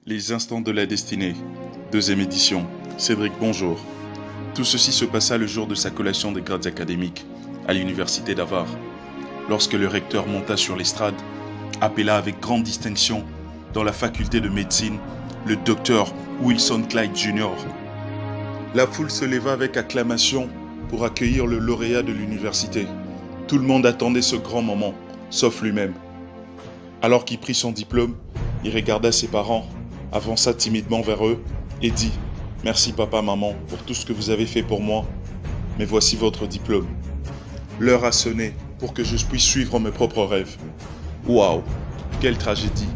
Les instants de la destinée, deuxième édition. Cédric, bonjour. Tout ceci se passa le jour de sa collation des grades académiques à l'université d'Harvard, lorsque le recteur monta sur l'estrade, appela avec grande distinction dans la faculté de médecine le docteur Wilson Clyde Jr. La foule se leva avec acclamation pour accueillir le lauréat de l'université. Tout le monde attendait ce grand moment, sauf lui-même. Alors qu'il prit son diplôme, il regarda ses parents, avança timidement vers eux et dit « Merci papa, maman, pour tout ce que vous avez fait pour moi, mais voici votre diplôme. L'heure a sonné pour que je puisse suivre mes propres rêves. » Waouh, quelle tragédie!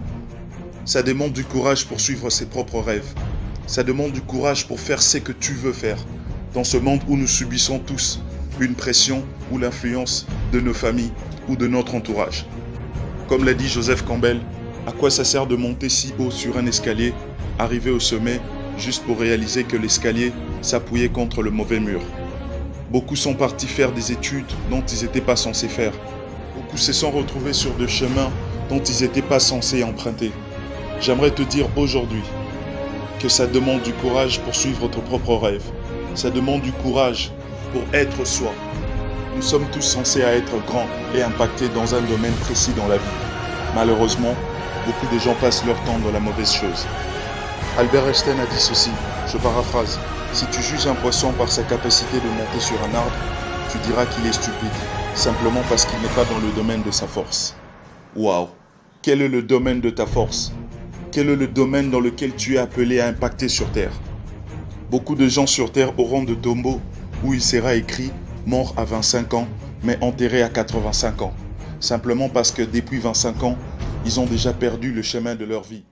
Ça demande du courage pour suivre ses propres rêves. Ça demande du courage pour faire ce que tu veux faire, dans ce monde où nous subissons tous une pression ou l'influence de nos familles ou de notre entourage. Comme l'a dit Joseph Campbell, à quoi ça sert de monter si haut sur un escalier, arriver au sommet, juste pour réaliser que l'escalier s'appuyait contre le mauvais mur. Beaucoup sont partis faire des études dont ils n'étaient pas censés faire. Beaucoup se sont retrouvés sur des chemins dont ils n'étaient pas censés emprunter. J'aimerais te dire aujourd'hui que ça demande du courage pour suivre ton propre rêve. Ça demande du courage pour être soi. Nous sommes tous censés être grands et impactés dans un domaine précis dans la vie. Malheureusement, beaucoup de gens passent leur temps dans la mauvaise chose. Albert Einstein a dit ceci, je paraphrase. Si tu juges un poisson par sa capacité de monter sur un arbre, tu diras qu'il est stupide, simplement parce qu'il n'est pas dans le domaine de sa force. Waouh! Quel est le domaine de ta force? Quel est le domaine dans lequel tu es appelé à impacter sur Terre? Beaucoup de gens sur Terre auront de tombeaux où il sera écrit « mort à 25 ans, mais enterré à 85 ans », simplement parce que depuis 25 ans, ils ont déjà perdu le chemin de leur vie.